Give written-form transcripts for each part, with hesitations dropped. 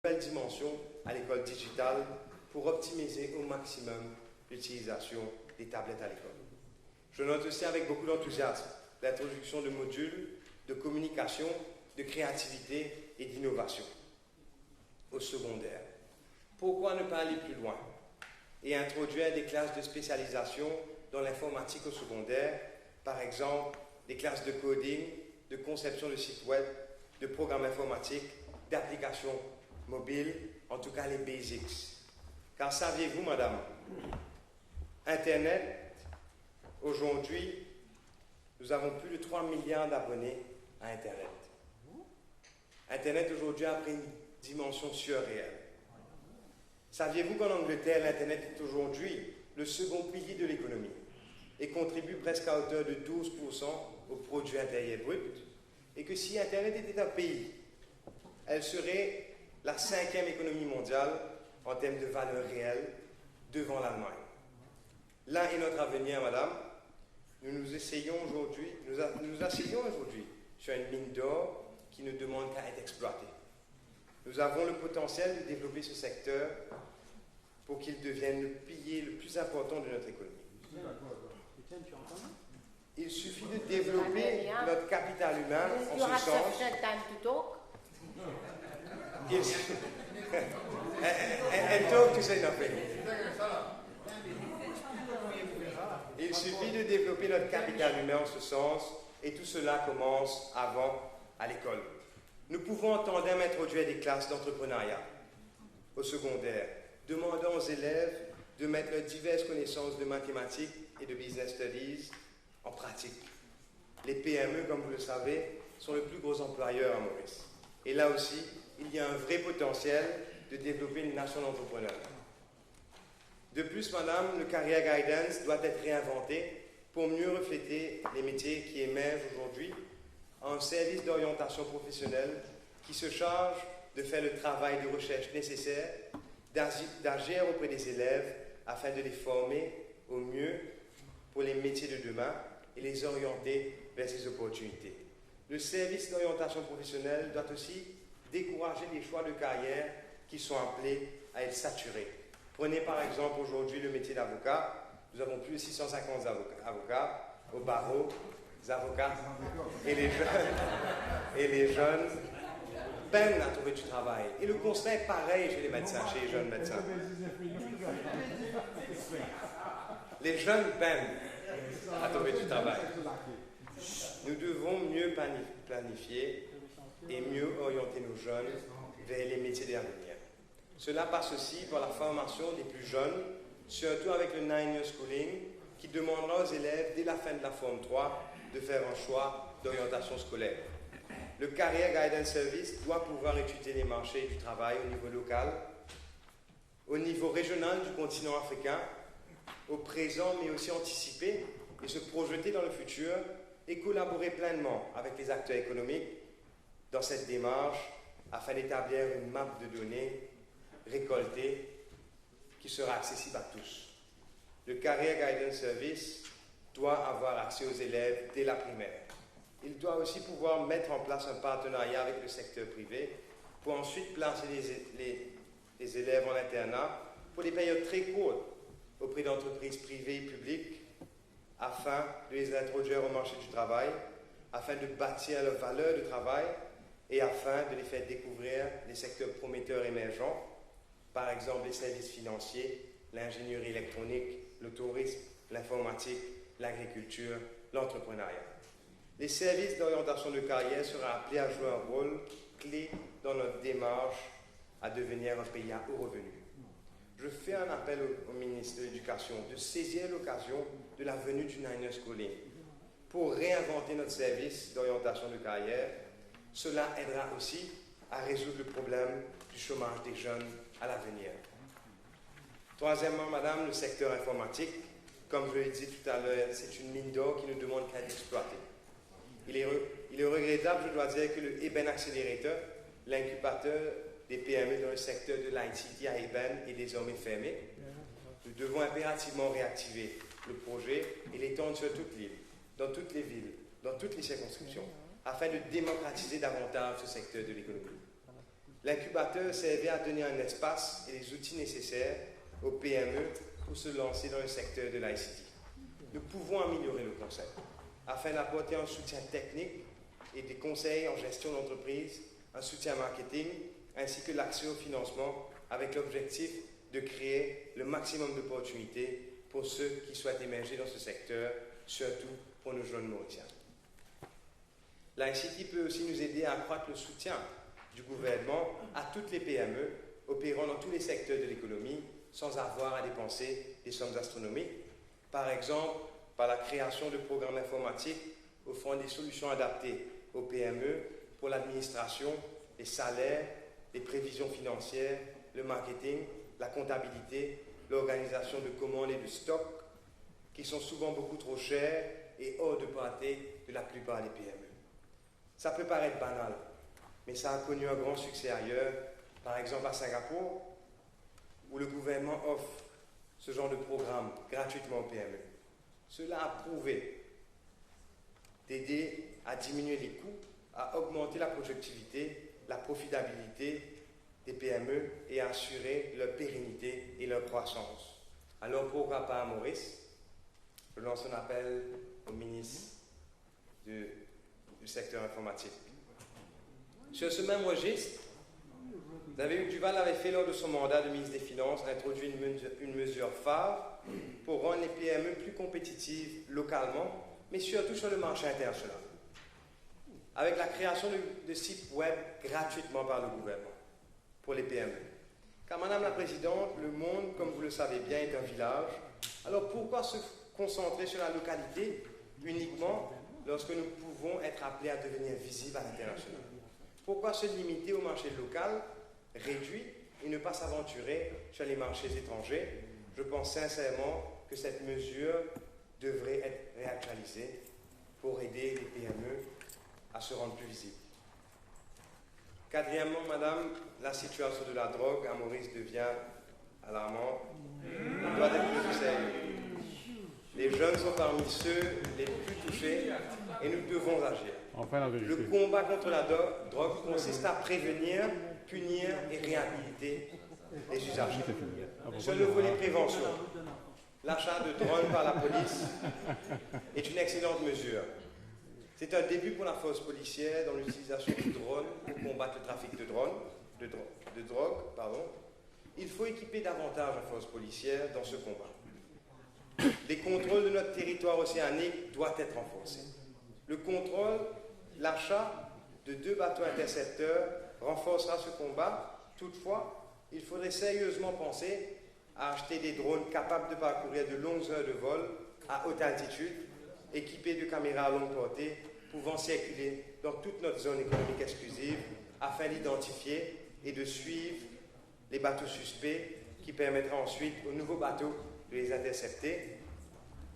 nouvelle dimension à l'école digitale pour optimiser au maximum l'utilisation des tablettes à l'école. Je note aussi avec beaucoup d'enthousiasme l'introduction de modules de communication, de créativité et d'innovation au secondaire. Pourquoi ne pas aller plus loin et introduire des classes de spécialisation dans l'informatique au secondaire, par exemple des classes de coding, de conception de sites web, de programmes informatiques, d'applications mobiles, en tout cas les basics. Car saviez-vous, madame, Internet, aujourd'hui, nous avons plus de 3 milliards d'abonnés à Internet. Internet, aujourd'hui, a pris une dimension surréelle. Saviez-vous qu'en Angleterre, l'Internet est aujourd'hui le second pilier de l'économie et contribue presque à hauteur de 12% au produit intérieur brut, et que si Internet était un pays, elle serait la 5e économie mondiale en termes de valeur réelle devant l'Allemagne. Là est notre avenir, madame. Nous asseyons aujourd'hui sur une mine d'or qui ne demande qu'à être exploitée. Nous avons le potentiel de développer ce secteur pour qu'il devienne le pilier le plus important de notre économie. Il suffit de développer notre capital humain en ce sens. Il suffit de développer notre capital humain en ce sens, et tout cela commence avant à l'école. Nous pouvons en tandem introduire des classes d'entrepreneuriat au secondaire, demandant aux élèves de mettre leurs diverses connaissances de mathématiques et de business studies en pratique. Les PME, comme vous le savez, sont le plus gros employeur à Maurice. Et là aussi, il y a un vrai potentiel de développer une nation d'entrepreneurs. De plus, madame, le Career Guidance doit être réinventé pour mieux refléter les métiers qui émergent aujourd'hui, un service d'orientation professionnelle qui se charge de faire le travail de recherche nécessaire, d'agir auprès des élèves afin de les former au mieux pour les métiers de demain et les orienter vers ces opportunités. Le service d'orientation professionnelle doit aussi décourager les choix de carrière qui sont appelés à être saturés. Prenez par exemple aujourd'hui le métier d'avocat. Nous avons plus de 650 avocats au barreau, des avocats, et les jeunes peinent à trouver du travail. Et le constat est pareil chez les médecins, chez les jeunes médecins. Les jeunes peinent à trouver du travail. Nous devons mieux planifier et mieux orienter nos jeunes vers les métiers d'avenir. Cela passe aussi par la formation des plus jeunes, surtout avec le 9-year schooling, qui demandera aux élèves, dès la fin de la Forme 3, de faire un choix d'orientation scolaire. Le Career Guidance Service doit pouvoir étudier les marchés du travail au niveau local, au niveau régional du continent africain, au présent, mais aussi anticiper et se projeter dans le futur et collaborer pleinement avec les acteurs économiques dans cette démarche afin d'établir une map de données récoltée qui sera accessible à tous. Le Career Guidance Service doit avoir accès aux élèves dès la primaire. Il doit aussi pouvoir mettre en place un partenariat avec le secteur privé pour ensuite placer les élèves en internat pour des périodes très courtes auprès d'entreprises privées et publiques afin de les introduire au marché du travail, afin de bâtir leur valeur de travail et afin de les faire découvrir les secteurs prometteurs émergents, par exemple les services financiers, l'ingénierie électronique, le tourisme, l'informatique, l'agriculture, l'entrepreneuriat. Les services d'orientation de carrière seront appelés à jouer un rôle clé dans notre démarche à devenir un pays à haut revenu. Je fais un appel au ministre de l'Éducation de saisir l'occasion de la venue du 9-year schooling pour réinventer notre service d'orientation de carrière. Cela aidera aussi à résoudre le problème du chômage des jeunes à l'avenir. Troisièmement, madame, le secteur informatique, comme je l'ai dit tout à l'heure, c'est une mine d'or qui ne demande qu'à être exploitée. Il est regrettable, je dois dire, que le Eben Accelerator, l'incubateur des PME dans le secteur de l'ICT à Eben, est désormais fermé. Nous devons impérativement réactiver le projet et l'étendre sur toute l'île, dans toutes les villes, dans toutes les circonscriptions, afin de démocratiser davantage ce secteur de l'économie. L'incubateur servait à donner un espace et les outils nécessaires aux PME pour se lancer dans le secteur de l'ICT. Nous pouvons améliorer le concept afin d'apporter un soutien technique et des conseils en gestion d'entreprise, un soutien marketing, ainsi que l'accès au financement avec l'objectif de créer le maximum d'opportunités pour ceux qui souhaitent émerger dans ce secteur, surtout pour nos jeunes Mauriciens. L'ICT peut aussi nous aider à accroître le soutien du gouvernement à toutes les PME opérant dans tous les secteurs de l'économie sans avoir à dépenser des sommes astronomiques. Par exemple, par la création de programmes informatiques offrant des solutions adaptées aux PME pour l'administration, les salaires, les prévisions financières, le marketing, la comptabilité, l'organisation de commandes et de stocks, qui sont souvent beaucoup trop chers et hors de portée de la plupart des PME. Ça peut paraître banal, mais ça a connu un grand succès ailleurs, par exemple à Singapour, où le gouvernement offre ce genre de programme gratuitement aux PME. Cela a prouvé d'aider à diminuer les coûts, à augmenter la productivité, la profitabilité des PME et à assurer leur pérennité et leur croissance. Alors pourquoi pas à Maurice? Je lance un appel au ministre du secteur informatique. Sur ce même registre, David Duval avait fait lors de son mandat de ministre des Finances introduit une mesure phare pour rendre les PME plus compétitives localement, mais surtout sur le marché international, avec la création de sites web gratuitement par le gouvernement pour les PME. Car Madame la Présidente, le monde, comme vous le savez bien, est un village. Alors pourquoi se concentrer sur la localité uniquement lorsque nous pouvons être appelés à devenir visibles à l'international? Pourquoi se limiter au marché local réduit et ne pas s'aventurer sur les marchés étrangers? Je pense sincèrement que cette mesure devrait être réactualisée pour aider les PME à se rendre plus visibles. Quatrièmement, Madame, la situation de la drogue à Maurice devient alarmante. Elle doit être plus sérieuse. Les jeunes sont parmi ceux les plus touchés et nous devons agir. Enfin, le combat contre la drogue consiste à prévenir, punir et réhabiliter les usagers. Sur le volet prévention, l'achat de drones par la police est une excellente mesure. C'est un début pour la force policière dans l'utilisation du drone pour combattre le trafic de drogue. Il faut équiper davantage la force policière dans ce combat. Les contrôles de notre territoire océanique doivent être renforcés. Le contrôle, l'achat de 2 bateaux intercepteurs renforcera ce combat. Toutefois, il faudrait sérieusement penser à acheter des drones capables de parcourir de longues heures de vol à haute altitude, équipés de caméras à longue portée, pouvant circuler dans toute notre zone économique exclusive afin d'identifier et de suivre les bateaux suspects qui permettra ensuite aux nouveaux bateaux de les intercepter.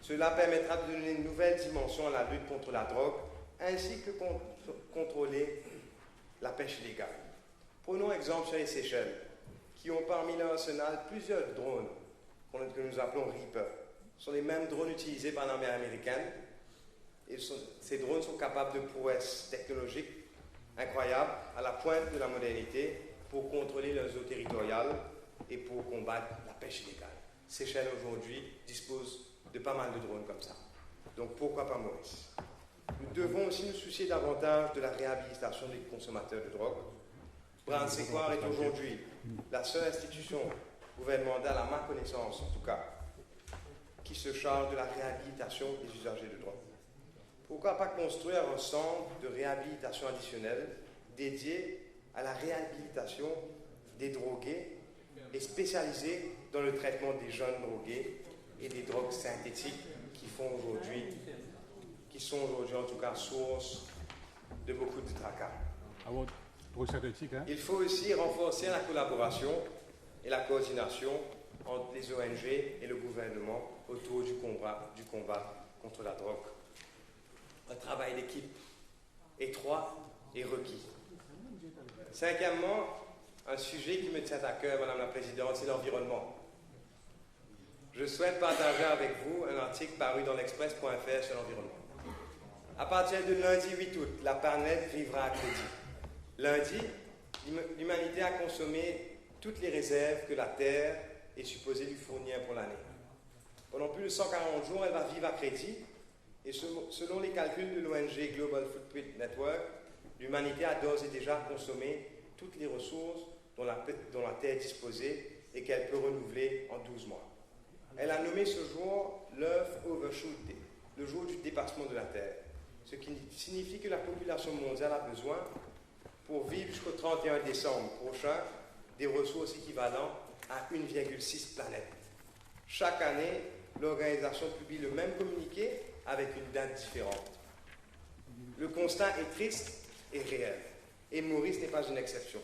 Cela permettra de donner une nouvelle dimension à la lutte contre la drogue ainsi que contrôler la pêche illégale. Prenons exemple sur les Seychelles, qui ont parmi leur arsenal plusieurs drones que nous appelons Reaper. Ce sont les mêmes drones utilisés par l'armée américaine. Et ces drones sont capables de prouesses technologiques incroyables à la pointe de la modernité pour contrôler leurs eaux territoriales et pour combattre la pêche illégale. Seychelles aujourd'hui dispose de pas mal de drones comme ça. Donc pourquoi pas Maurice? Nous devons aussi nous soucier davantage de la réhabilitation des consommateurs de drogue. Brand Séquard est aujourd'hui la seule institution gouvernementale, à ma connaissance en tout cas, qui se charge de la réhabilitation des usagers de drogue. Pourquoi pas construire un centre de réhabilitation additionnel dédié à la réhabilitation des drogués et spécialisé dans le traitement des jeunes drogués et des drogues synthétiques qui sont aujourd'hui en tout cas source de beaucoup de tracas. Il faut aussi renforcer la collaboration et la coordination entre les ONG et le gouvernement autour du combat contre la drogue. Un travail d'équipe étroit et requis. Cinquièmement, un sujet qui me tient à cœur, Madame la Présidente, c'est l'environnement. Je souhaite partager avec vous un article paru dans l'Express.fr sur l'environnement. À partir de lundi 8 août, la planète vivra à crédit. Lundi, l'humanité a consommé toutes les réserves que la Terre est supposée lui fournir pour l'année. Pendant plus de 140 jours, elle va vivre à crédit, et selon les calculs de l'ONG Global Footprint Network, l'humanité a d'ores et déjà consommé toutes les ressources dont la Terre est disposée et qu'elle peut renouveler en 12 mois. Elle a nommé ce jour l'Earth Overshoot Day, le jour du dépassement de la Terre, ce qui signifie que la population mondiale a besoin, pour vivre jusqu'au 31 décembre prochain, des ressources équivalentes à 1,6 planètes. Chaque année, l'organisation publie le même communiqué avec une date différente. Le constat est triste et réel, et Maurice n'est pas une exception.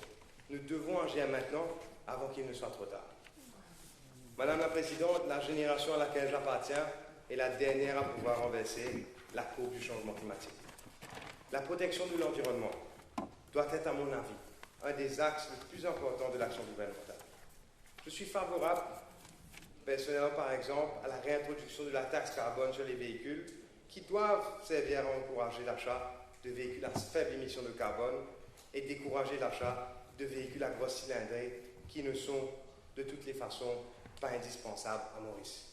Nous devons agir maintenant avant qu'il ne soit trop tard. Madame la Présidente, la génération à laquelle j'appartiens est la dernière à pouvoir renverser la courbe du changement climatique. La protection de l'environnement doit être, à mon avis, un des axes les plus importants de l'action gouvernementale. Je suis favorable, personnellement par exemple, à la réintroduction de la taxe carbone sur les véhicules qui doivent servir à encourager l'achat de véhicules à faible émission de carbone et décourager l'achat de véhicules à grosse cylindrée qui ne sont de toutes les façons pas indispensables à Maurice.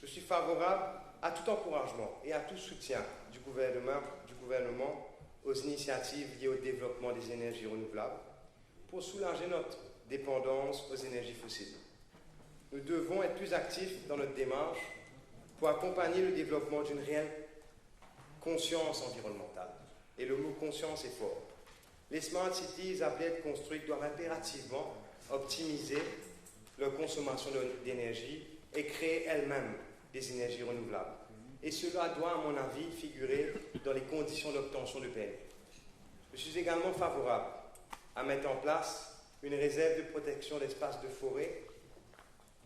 Je suis favorable à tout encouragement et à tout soutien du gouvernement aux initiatives liées au développement des énergies renouvelables pour soulager notre dépendance aux énergies fossiles. Nous devons être plus actifs dans notre démarche pour accompagner le développement d'une réelle conscience environnementale. Et le mot conscience est fort. Les smart cities appelées à être construites doivent impérativement optimiser leur consommation d'énergie et créer elles-mêmes des énergies renouvelables. Et cela doit, à mon avis, figurer dans les conditions d'obtention de permis. Je suis également favorable à mettre en place une réserve de protection d'espaces de forêt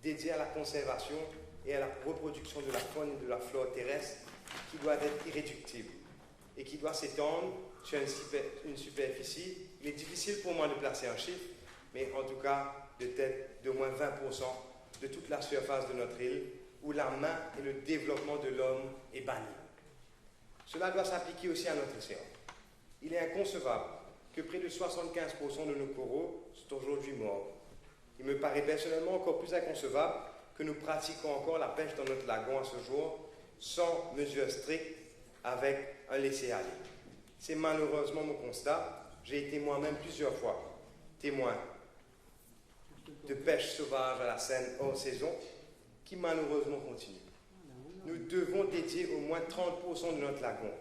dédiée à la conservation et à la reproduction de la faune et de la flore terrestre qui doit être irréductible et qui doit s'étendre sur une superficie. Il est difficile pour moi de placer un chiffre, mais en tout cas de moins 20% de toute la surface de notre île où la main et le développement de l'homme est banni. Cela doit s'appliquer aussi à notre océan. Il est inconcevable que près de 75% de nos coraux sont aujourd'hui morts. Il me paraît personnellement encore plus inconcevable que nous pratiquons encore la pêche dans notre lagon à ce jour sans mesures strictes avec un laisser-aller. C'est malheureusement mon constat. J'ai été moi-même plusieurs fois témoin de pêche sauvage à la Seine hors saison qui malheureusement continue. Nous devons dédier au moins 30% de notre lagon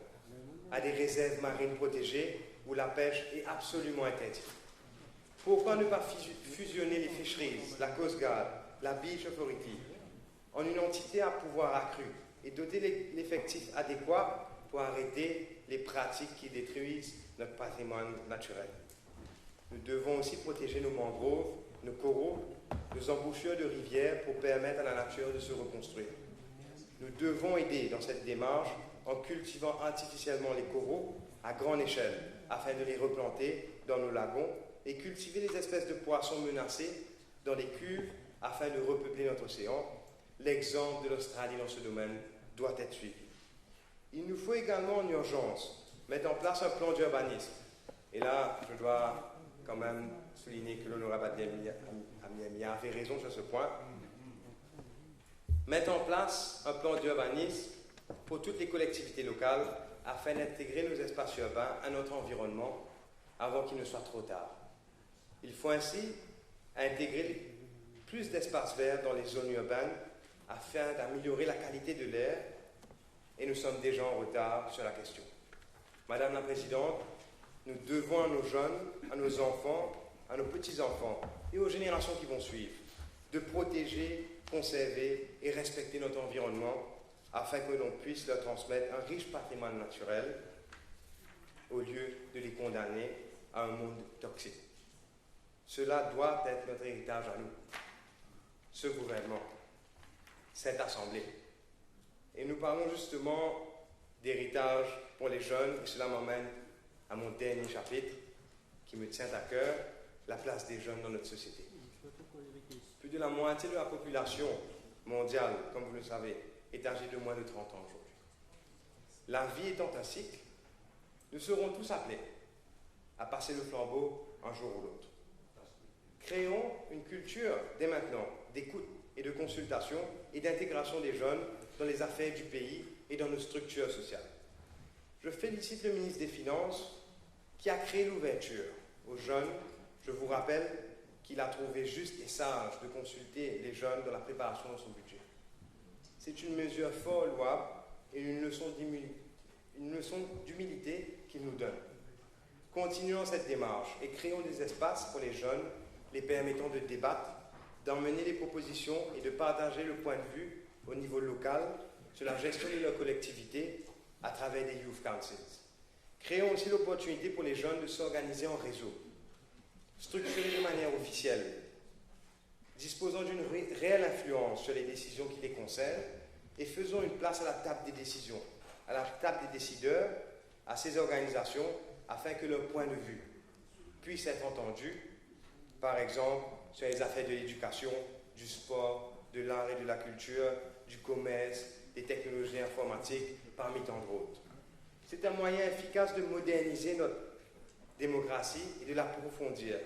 à des réserves marines protégées où la pêche est absolument interdite. Pourquoi ne pas fusionner les fisheries, la Coast Guard, la Beach Authority en une entité à pouvoir accru et doter l'effectif adéquat pour arrêter les pratiques qui détruisent notre patrimoine naturel. Nous devons aussi protéger nos mangroves, nos coraux, nos embouchures de rivières pour permettre à la nature de se reconstruire. Nous devons aider dans cette démarche en cultivant artificiellement les coraux à grande échelle afin de les replanter dans nos lagons et cultiver les espèces de poissons menacées dans les cuves afin de repeupler notre océan. L'exemple de l'Australie dans ce domaine doit être suivi. Il nous faut également en urgence mettre en place un plan d'urbanisme. Et là, je dois quand même souligner que l'honorable Amiamia avait raison sur ce point. Mettre en place un plan d'urbanisme pour toutes les collectivités locales afin d'intégrer nos espaces urbains à notre environnement avant qu'il ne soit trop tard. Il faut ainsi intégrer plus d'espaces verts dans les zones urbaines afin d'améliorer la qualité de l'air et nous sommes déjà en retard sur la question. Madame la Présidente, nous devons à nos jeunes, à nos enfants, à nos petits-enfants et aux générations qui vont suivre de protéger, conserver et respecter notre environnement afin que l'on puisse leur transmettre un riche patrimoine naturel au lieu de les condamner à un monde toxique. Cela doit être notre héritage à nous, ce gouvernement, cette Assemblée. Et nous parlons justement d'héritage pour les jeunes, et cela m'emmène à mon dernier chapitre qui me tient à cœur, la place des jeunes dans notre société. Plus de la moitié de la population mondiale, comme vous le savez, est âgée de moins de 30 ans aujourd'hui. La vie étant un cycle, nous serons tous appelés à passer le flambeau un jour ou l'autre. Créons une culture, dès maintenant, d'écoute et de consultation et d'intégration des jeunes dans les affaires du pays et dans nos structures sociales. Je félicite le ministre des Finances qui a créé l'ouverture aux jeunes. Je vous rappelle qu'il a trouvé juste et sage de consulter les jeunes dans la préparation de son budget. C'est une mesure fort louable et une leçon d'humilité qu'il nous donne. Continuons cette démarche et créons des espaces pour les jeunes, les permettant de débattre, d'emmener les propositions et de partager le point de vue au niveau local sur la gestion de leur collectivité à travers des Youth Councils. Créons aussi l'opportunité pour les jeunes de s'organiser en réseau, structurés de manière officielle, disposant d'une réelle influence sur les décisions qui les concernent et faisons une place à la table des décisions, à la table des décideurs, à ces organisations, afin que leur point de vue puisse être entendu, par exemple, sur les affaires de l'éducation, du sport, de l'art et de la culture, du commerce, des technologies informatiques, parmi tant d'autres. C'est un moyen efficace de moderniser notre démocratie et de l'approfondir,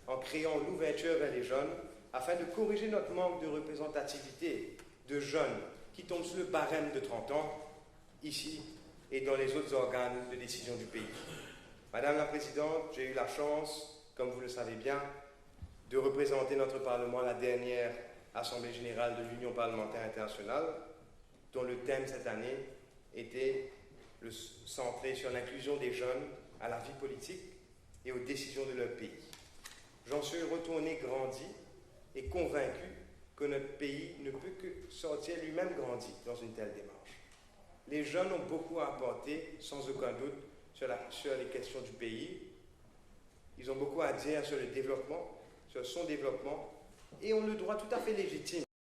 en créant l'ouverture vers les jeunes, afin de corriger notre manque de représentativité de jeunes qui tombent sous le barème de 30 ans, ici et dans les autres organes de décision du pays. Madame la Présidente, j'ai eu la chance, comme vous le savez bien, de représenter notre Parlement à la dernière Assemblée générale de l'Union parlementaire internationale, dont le thème cette année était centré sur l'inclusion des jeunes à la vie politique et aux décisions de leur pays. J'en suis retourné grandi et convaincu que notre pays ne peut que sortir lui-même grandi dans une telle démarche. Les jeunes ont beaucoup à apporter, sans aucun doute, sur les questions du pays. Ils ont beaucoup à dire sur le développement, sur son développement, et ont le droit tout à fait légitime